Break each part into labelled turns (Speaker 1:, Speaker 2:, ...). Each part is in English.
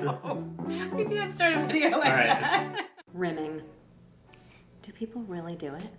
Speaker 1: We can't start a video like that.
Speaker 2: Rimming. Do people really do it?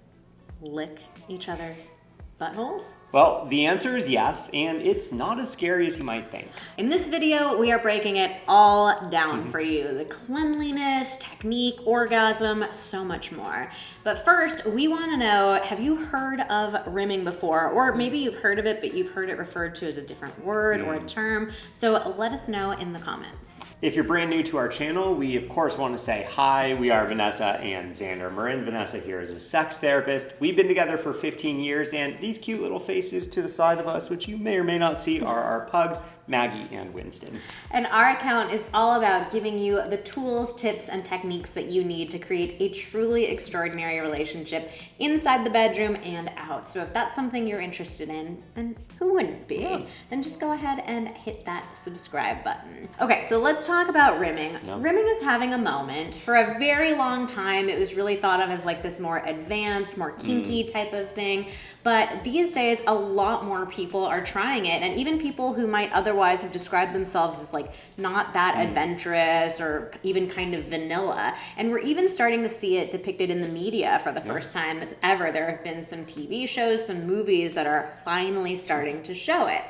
Speaker 2: Lick each other's buttholes?
Speaker 3: Well, the answer is yes, and it's not as scary as you might think.
Speaker 2: In this video, we are breaking it all down for you. The cleanliness, technique, orgasm, so much more. But first, we want to know, have you heard of rimming before? Or maybe you've heard of it, but you've heard it referred to as a different word or a term. So let us know in the comments.
Speaker 3: If you're brand new to our channel, we of course want to say hi. We are Vanessa and Xander. Marin Vanessa here is a sex therapist. We've been together for 15 years, and these cute little faces to the side of us, which you may or may not see, are our pugs, Maggie and Winston.
Speaker 2: And our account is all about giving you the tools, tips, and techniques that you need to create a truly extraordinary relationship inside the bedroom and out. So if that's something you're interested in, and who wouldn't be, then just go ahead and hit that subscribe button. Okay, so let's talk about rimming. Rimming is having a moment. For a very long time, it was really thought of as like this more advanced, more kinky type of thing. But these days, a lot more people are trying it, and even people who might otherwise have described themselves as like not that adventurous or even kind of vanilla. And we're even starting to see it depicted in the media for the first time ever. There have been some TV shows, some movies that are finally starting to show it.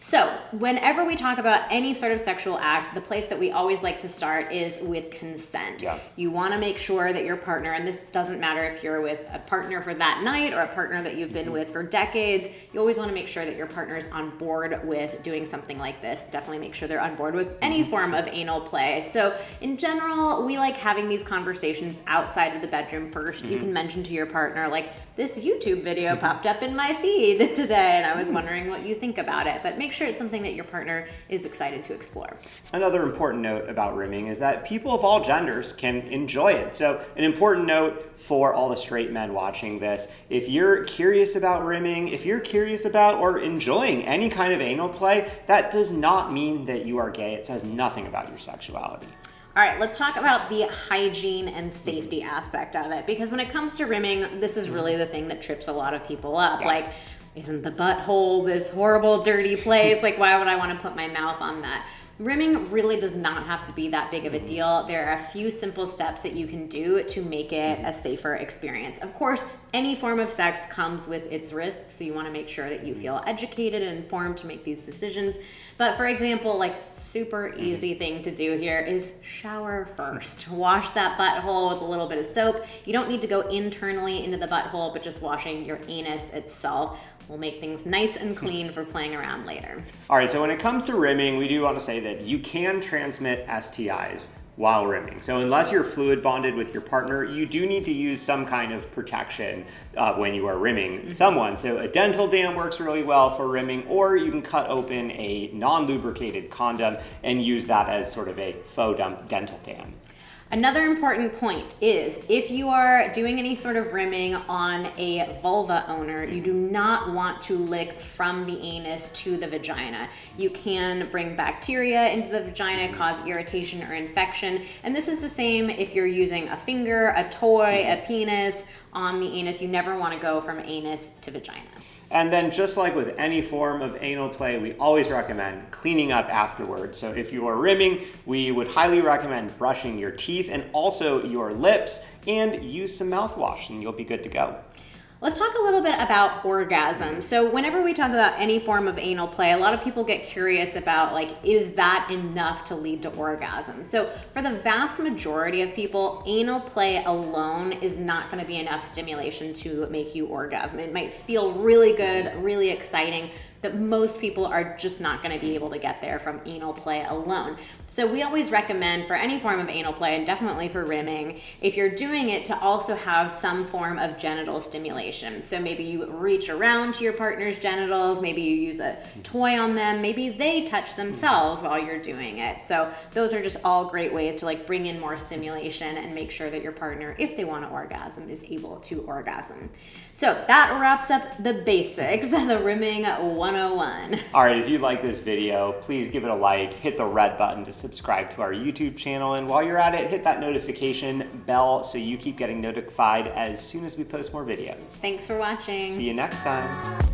Speaker 2: So whenever we talk about any sort of sexual act, the place that we always like to start is with consent. You want to make sure that your partner, and this doesn't matter if you're with a partner for that night or a partner that you've been with for decades, you always want to make sure that your partner is on board with doing something like this. Definitely make sure they're on board with any form of anal play. So in general, we like having these conversations outside of the bedroom first. You can mention to your partner, like, this YouTube video popped up in my feed today, and I was wondering what you think about it. But make sure it's something that your partner is excited to explore.
Speaker 3: Another important note about rimming is that people of all genders can enjoy it. So an important note for all the straight men watching this, if you're curious about rimming, if you're curious about or enjoying any kind of anal play, that does not mean that you are gay. It says nothing about your sexuality.
Speaker 2: All right, let's talk about the hygiene and safety aspect of it, because when it comes to rimming, this is really the thing that trips a lot of people up. Like, isn't the butthole this horrible, dirty place? Like, why would I want to put my mouth on that? Rimming really does not have to be that big of a deal. There are a few simple steps that you can do to make it a safer experience. Of course, any form of sex comes with its risks, so you want to make sure that you feel educated and informed to make these decisions. But for example, like, super easy thing to do here is shower first. Wash that butthole with a little bit of soap. You don't need to go internally into the butthole, but just washing your anus itself will make things nice and clean for playing around later.
Speaker 3: All right, so when it comes to rimming, we do want to say that you can transmit STIs while rimming. So unless you're fluid bonded with your partner, you do need to use some kind of protection when you are rimming someone. So a dental dam works really well for rimming, or you can cut open a non-lubricated condom and use that as sort of a faux dental dam.
Speaker 2: Another important point is if you are doing any sort of rimming on a vulva owner, you do not want to lick from the anus to the vagina. You can bring bacteria into the vagina, cause irritation or infection. And this is the same if you're using a finger, a toy, a penis on the anus. You never want to go from anus to vagina.
Speaker 3: And then just like with any form of anal play, we always recommend cleaning up afterwards. So if you are rimming, we would highly recommend brushing your teeth and also your lips, and use some mouthwash and you'll be good to go.
Speaker 2: Let's talk a little bit about orgasm. So whenever we talk about any form of anal play, a lot of people get curious about, like, is that enough to lead to orgasm? So for the vast majority of people, anal play alone is not going to be enough stimulation to make you orgasm. It might feel really good, really exciting, but most people are just not going to be able to get there from anal play alone. So we always recommend for any form of anal play, and definitely for rimming, if you're doing it, to also have some form of genital stimulation. So maybe you reach around to your partner's genitals, maybe you use a toy on them, maybe they touch themselves while you're doing it. So those are just all great ways to, like, bring in more stimulation and make sure that your partner, if they want to orgasm, is able to orgasm. So that wraps up the basics, the rimming 101. All
Speaker 3: right, if you like this video, please give it a like, hit the red button to subscribe to our YouTube channel, and while you're at it, hit that notification bell so you keep getting notified as soon as we post more videos.
Speaker 2: Thanks for watching.
Speaker 3: See you next time.